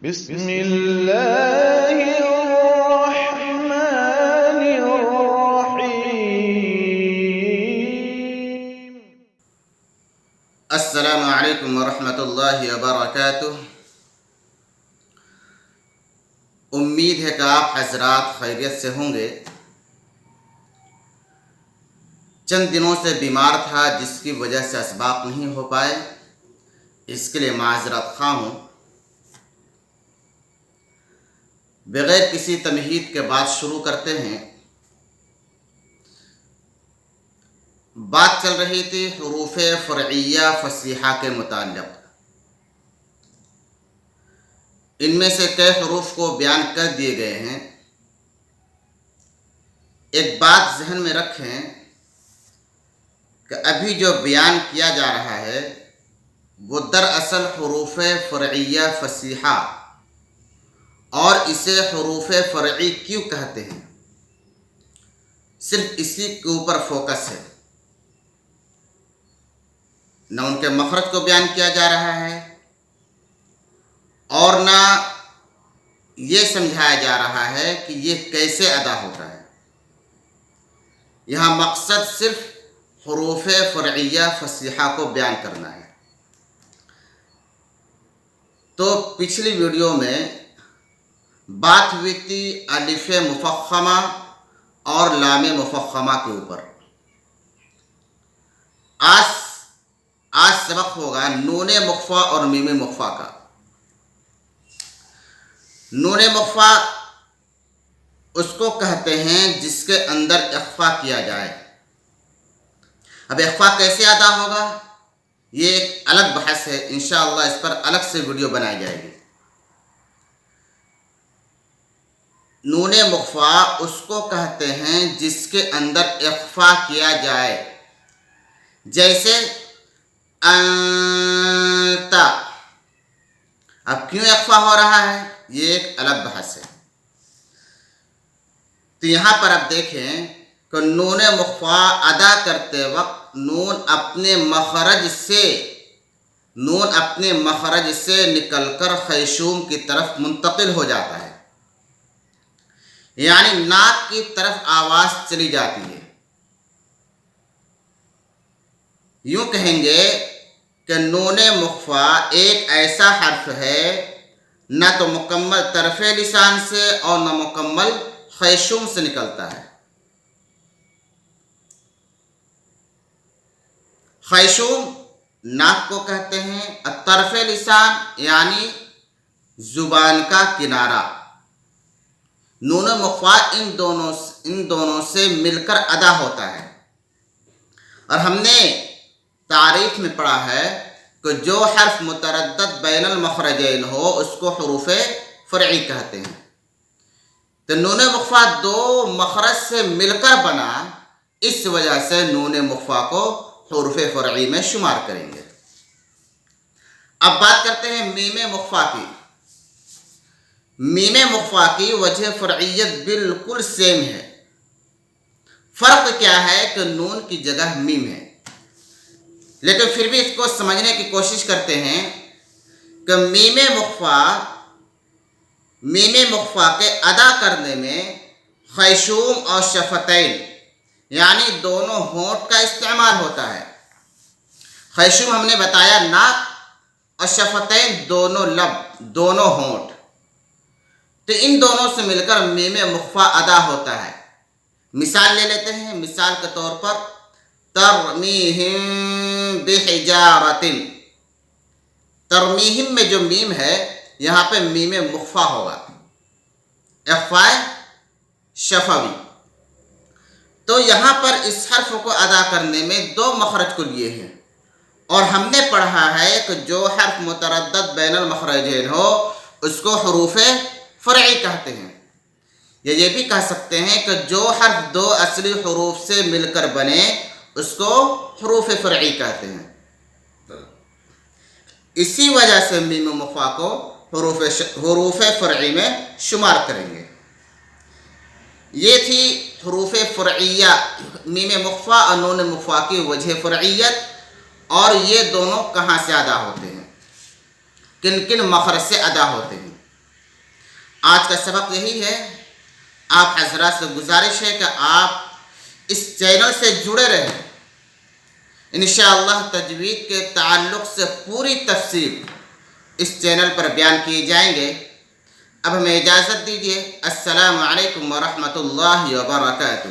بسم الله الرحمن الرحيم. السلام علیکم ورحمۃ اللہ وبرکاتہ. امید ہے کہ آپ حضرات خیریت سے ہوں گے. چند دنوں سے بیمار تھا جس کی وجہ سے اسباق نہیں ہو پائے، اس کے لیے معذرت خواہ ہوں. بغیر کسی تمہید کے بات شروع کرتے ہیں. بات چل رہی تھی حروف فرعیہ فصیحہ کے متعلق. ان میں سے کئی حروف کو بیان کر دیے گئے ہیں. ایک بات ذہن میں رکھیں کہ ابھی جو بیان کیا جا رہا ہے وہ دراصل حروف فرعیہ فصیحہ اور اسے حروف فرعی کیوں کہتے ہیں، صرف اسی کے اوپر فوکس ہے. نہ ان کے مخرج کو بیان کیا جا رہا ہے اور نہ یہ سمجھایا جا رہا ہے کہ یہ کیسے ادا ہوتا ہے. یہاں مقصد صرف حروف فرعیہ فصیحہ کو بیان کرنا ہے. تو پچھلی ویڈیو میں بات ہوئی تھی الف مفخمہ اور لام مفخمہ کے اوپر. آج سبق ہوگا نون مخفی اور میم مخفی کا. نون مخفی اس کو کہتے ہیں جس کے اندر اخفا کیا جائے. اب اخفا کیسے ادا ہوگا یہ ایک الگ بحث ہے، انشاءاللہ اس پر الگ سے ویڈیو بنائی جائے گی. نون مخفی اس کو کہتے ہیں جس کے اندر اخفا کیا جائے، جیسے انت. اب کیوں اخفا ہو رہا ہے یہ ایک الگ بحث ہے. تو یہاں پر اب دیکھیں کہ نون مخفی ادا کرتے وقت نون اپنے مخرج سے نکل کر خیشوم کی طرف منتقل ہو جاتا ہے، یعنی ناک کی طرف آواز چلی جاتی ہے. یوں کہیں گے کہ نون مخفی ایک ایسا حرف ہے نہ تو مکمل طرف لسان سے اور نہ مکمل خیشوم سے نکلتا ہے. خیشوم ناک کو کہتے ہیں، طرف لسان یعنی زبان کا کنارہ. نون مخفی ان دونوں سے مل کر ادا ہوتا ہے. اور ہم نے تعریف میں پڑھا ہے کہ جو حرف متردد بین المخرجین ہو اس کو حروف فرعی کہتے ہیں. تو نون مخفی دو مخرج سے مل کر بنا، اس وجہ سے نون مخفی کو حروف فرعی میں شمار کریں گے. اب بات کرتے ہیں میم مخفی کی. میم مخفی کی وجہ فرعیت بالکل سیم ہے. فرق کیا ہے کہ نون کی جگہ میم ہے، لیکن پھر بھی اس کو سمجھنے کی کوشش کرتے ہیں کہ میم مخفی کے ادا کرنے میں خیشوم اور شفتین یعنی دونوں ہونٹ کا استعمال ہوتا ہے. خیشوم ہم نے بتایا ناک اور شفتین دونوں لب، دونوں ہونٹ. تو ان دونوں سے مل کر میم مخفی ادا ہوتا ہے. مثال لے لیتے ہیں. مثال کے طور پر ترمیہم بحجارۃ. ترمیہم میں جو میم ہے یہاں پہ میم مخفی ہوگا، اخفاء شفوی. تو یہاں پر اس حرف کو ادا کرنے میں دو مخرج کو لیے ہیں، اور ہم نے پڑھا ہے کہ جو حرف متردد بین المخرجین ہو اس کو حروف فرعی کہتے ہیں. یا یہ بھی کہہ سکتے ہیں کہ جو حرف دو اصلی حروف سے مل کر بنے اس کو حروف فرعی کہتے ہیں. اسی وجہ سے میم مخفی کو حروف فرعی میں شمار کریں گے. یہ تھی حروف فرعیہ میم مخفی اور نون مخفی کی وجہ فرعیت، اور یہ دونوں کہاں سے ادا ہوتے ہیں، کن کن مخرج سے ادا ہوتے ہیں. آج کا سبق یہی ہے. آپ حضرات سے گزارش ہے کہ آپ اس چینل سے جڑے رہیں. انشاءاللہ تجوید کے تعلق سے پوری تفصیل اس چینل پر بیان کیے جائیں گے. اب ہمیں اجازت دیجیے. السلام علیکم ورحمۃ اللہ وبرکاتہ.